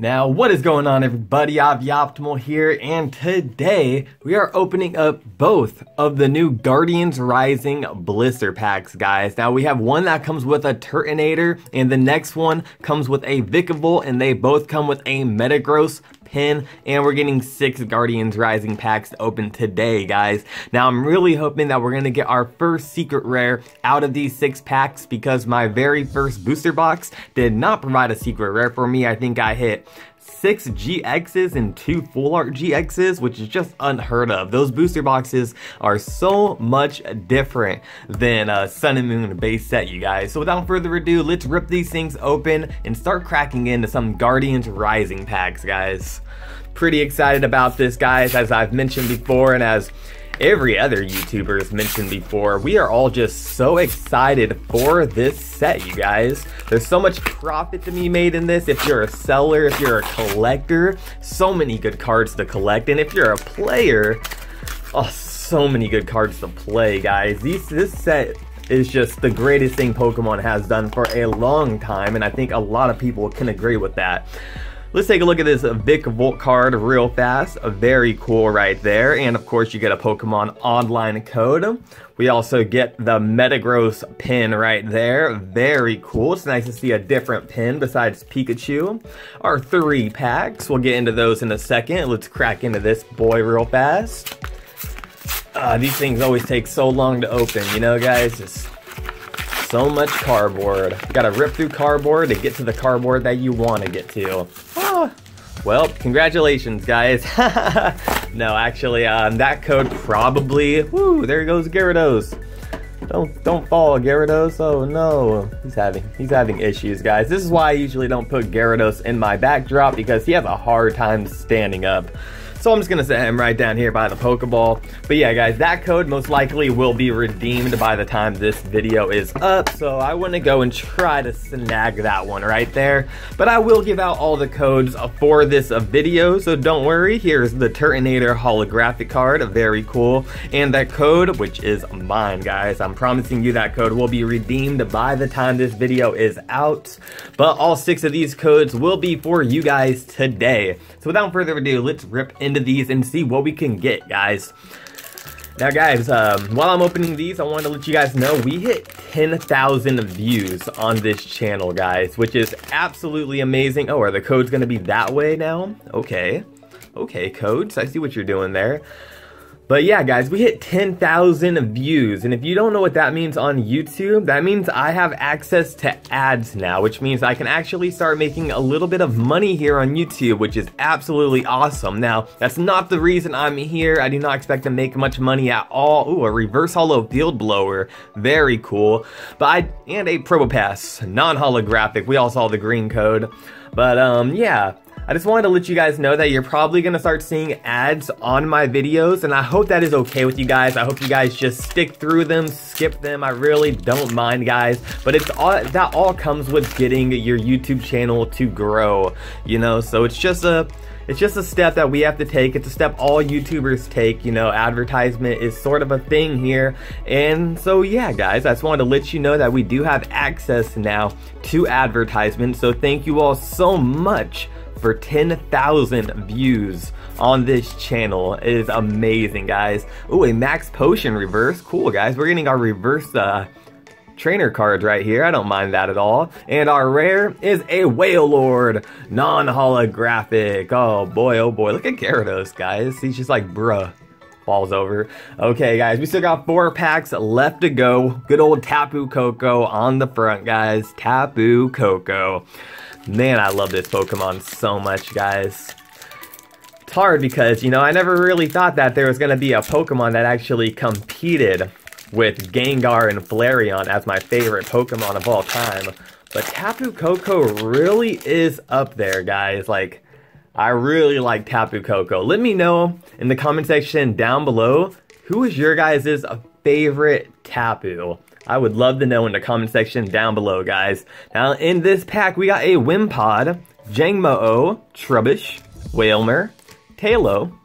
Now, what is going on, everybody? Optimal here, and today we are opening up both of the new Guardians Rising blister packs, guys. Now, we have one that comes with a Turtonator, and the next one comes with a Vikavolt, and they both come with a Metagross pin, and we're getting 6 Guardians Rising packs to open today, guys. Now, I'm really hoping that we're going to get our first secret rare out of these 6 packs, because my very first booster box did not provide a secret rare for me. I think I hit 6 GXs and 2 full art GXs, which is just unheard of. Those booster boxes are so much different than Sun and Moon base set, you guys. So without further ado, let's rip these things open and start cracking into some Guardians Rising packs, guys. Pretty excited about this, guys, as I've mentioned before, and as every other YouTuber has mentioned before, we are all just so excited for this set, you guys. There's so much profit to be made in this. If you're a seller, if you're a collector, so many good cards to collect. And if you're a player, oh, so many good cards to play, guys. This set is just the greatest thing Pokemon has done for a long time, and I think a lot of people can agree with that. Let's take a look at this Vikavolt card real fast. Very cool right there. And of course, you get a Pokemon online code. We also get the Metagross pin right there. Very cool. It's nice to see a different pin besides Pikachu. Our 3 packs. We'll get into those in a second. Let's crack into this boy real fast. These things always take so long to open, you know, guys? Just so much cardboard. You gotta rip through cardboard to get to the cardboard that you want to get to. Well, congratulations, guys. No, actually, that code probably... Woo, there goes Gyarados. Don't fall, Gyarados. Oh no, he's having issues, guys. This is why I usually don't put Gyarados in my backdrop, because he has a hard time standing up. So I'm just gonna set him right down here by the Pokeball. But yeah, guys, that code most likely will be redeemed by the time this video is up. So I want to go and try to snag that one right there. But I will give out all the codes for this video, so don't worry. Here's the Turtonator holographic card, very cool. And that code, which is mine, guys. I'm promising you that code will be redeemed by the time this video is out. But all 6 of these codes will be for you guys today. So without further ado, let's rip into these and see what we can get, guys. Now, guys, while I'm opening these, I want to let you guys know we hit 10,000 views on this channel, guys, which is absolutely amazing. Oh, are the codes going to be that way now? Okay, codes, I see what you're doing there. But yeah, guys, we hit 10,000 views, and if you don't know what that means on YouTube, that means I have access to ads now, which means I can actually start making a little bit of money here on YouTube, which is absolutely awesome. Now, that's not the reason I'm here. I do not expect to make much money at all. Ooh, a reverse holo field blower, very cool. And a Probopass, non-holographic. We all saw the green code. But yeah, I just wanted to let you guys know that you're probably going to start seeing ads on my videos, and I hope that is okay with you guys. I hope you guys just stick through them, skip them. I really don't mind, guys, but that all comes with getting your YouTube channel to grow, you know, so it's just a step that we have to take. It's a step all YouTubers take, you know. Advertisement is sort of a thing here. And so yeah, guys, I just wanted to let you know that we do have access now to advertisement. So thank you all so much for 10,000 views on this channel. It is amazing, guys. Ooh, a Max Potion reverse. Cool, guys. We're getting our reverse trainer cards right here. I don't mind that at all. And our rare is a Wailord non-holographic. Oh boy, look at Gyarados, guys. He's just like, bruh. Falls over. Okay, guys, we still got 4 packs left to go. Good old Tapu Koko on the front, guys. Tapu Koko. Man, I love this Pokemon so much, guys. It's hard because, you know, I never really thought that there was going to be a Pokemon that actually competed with Gengar and Flareon as my favorite Pokemon of all time. But Tapu Koko really is up there, guys. Like, I really like Tapu Koko. Let me know in the comment section down below, who is your guys' favorite Tapu? I would love to know in the comment section down below, guys. Now, in this pack, we got a Wimpod, Jangmo-o, Trubbish, Wailmer, Tailo,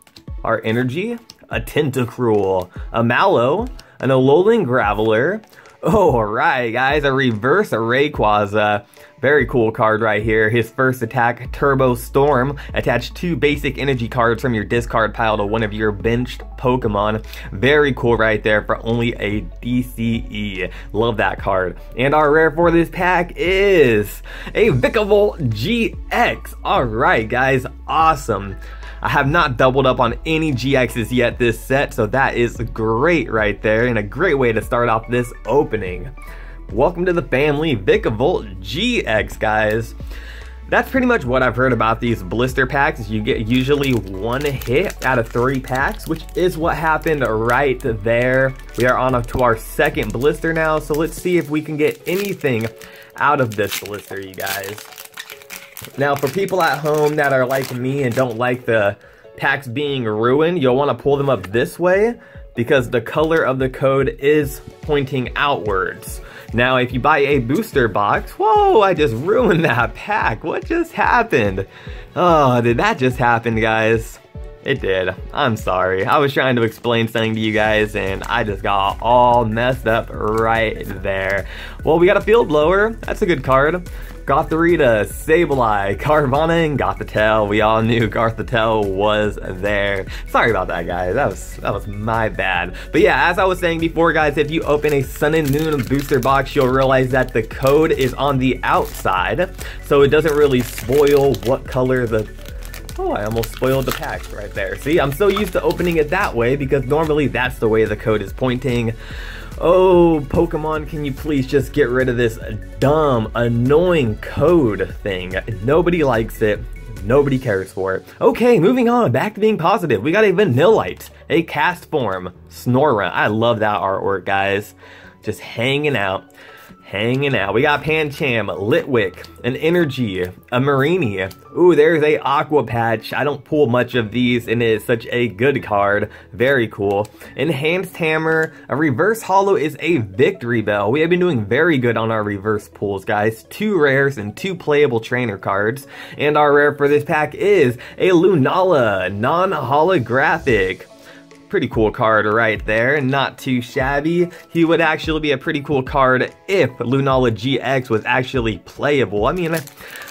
our Energy, a Tentacruel, a Mallow, an Alolan Graveler, Alright guys, a reverse Rayquaza. Very cool card right here. His first attack, Turbo Storm. Attach 2 basic energy cards from your discard pile to one of your benched Pokemon. Very cool right there for only a DCE. Love that card. And our rare for this pack is a Vikavolt GX. Alright guys, awesome. I have not doubled up on any GXs yet this set, so that is great right there and a great way to start off this opening. Welcome to the family, Vikavolt GX, guys. That's pretty much what I've heard about these blister packs. You get usually 1 hit out of 3 packs, which is what happened right there. We are on to our second blister now, so let's see if we can get anything out of this blister, you guys. Now, for people at home that are like me and don't like the packs being ruined, you'll want to pull them up this way because the color of the code is pointing outwards. Now, if you buy a booster box, whoa, I just ruined that pack. What just happened? Oh, did that just happen, guys? It did. I'm sorry. I was trying to explain something to you guys and I just got all messed up right there. Well, we got a Field Blower. That's a good card. Gothorita, Sableye, Carvanha, and Gothitelle. We all knew Gothitelle was there. Sorry about that, guys. That was my bad. But yeah, as I was saying before, guys, if you open a Sun and Moon booster box, you'll realize that the code is on the outside, so it doesn't really spoil what color the... Oh, I almost spoiled the packs right there. See, I'm so used to opening it that way because normally that's the way the code is pointing. Oh, Pokemon, can you please just get rid of this dumb, annoying code thing? Nobody likes it. Nobody cares for it. Okay, moving on. Back to being positive. We got a Vanillite, a Castform, Snorlax. I love that artwork, guys. Just hanging out. We got Pancham, Litwick, an Energy, a Mareanie. Ooh, there's a Aqua Patch. I don't pull much of these and it is such a good card. Very cool. Enhanced Hammer, a Reverse Holo is a Victory Bell. We have been doing very good on our reverse pulls, guys. 2 rares and 2 playable trainer cards. And our rare for this pack is a Lunala, non-holographic. Pretty cool card right there, not too shabby. He would actually be a pretty cool card if Lunala GX was actually playable. I mean,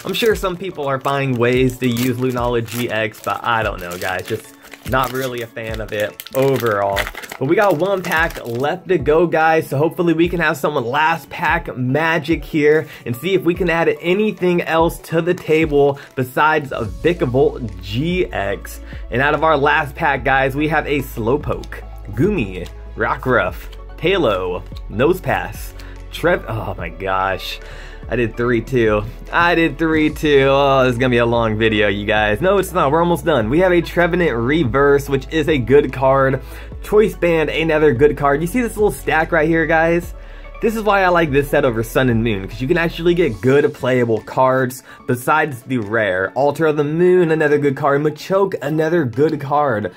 I'm sure some people are finding ways to use Lunala GX, but I don't know, guys. Just not really a fan of it overall. But we got 1 pack left to go, guys, so hopefully we can have some last pack magic here and see if we can add anything else to the table besides a Vikavolt GX. And out of our last pack, guys, we have a Slowpoke, Gumi, Rockruff, Tailo, Nosepass, oh my gosh. I did 3 too. Oh, this is gonna be a long video, you guys. No, it's not. We're almost done. We have a Trevenant Reverse, which is a good card. Choice Band, another good card. You see this little stack right here, guys? This is why I like this set over Sun and Moon, because you can actually get good playable cards besides the rare. Altar of the Moon, another good card. Machoke, another good card.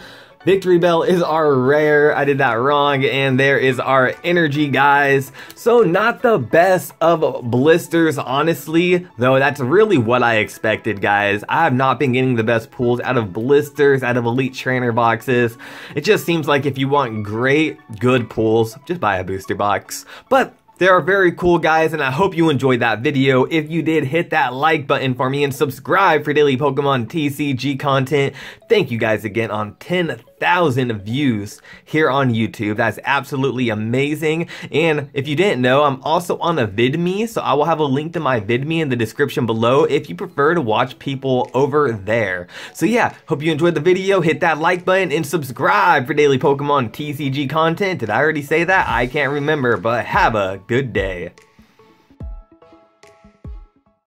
Victory Bell is our rare. I did that wrong. And there is our energy, guys. So not the best of blisters, honestly, though that's really what I expected, guys. I have not been getting the best pulls out of blisters, out of elite trainer boxes. It just seems like if you want great, good pulls, just buy a booster box. But they are very cool, guys, and I hope you enjoyed that video. If you did, hit that like button for me and subscribe for daily Pokemon TCG content. Thank you guys again on 10,000 views here on YouTube. That's absolutely amazing. And if you didn't know, I'm also on a VidMe, so I will have a link to my VidMe in the description below if you prefer to watch people over there. So yeah, hope you enjoyed the video. Hit that like button and subscribe for daily Pokemon TCG content. Did I already say that? I can't remember, but have a good day.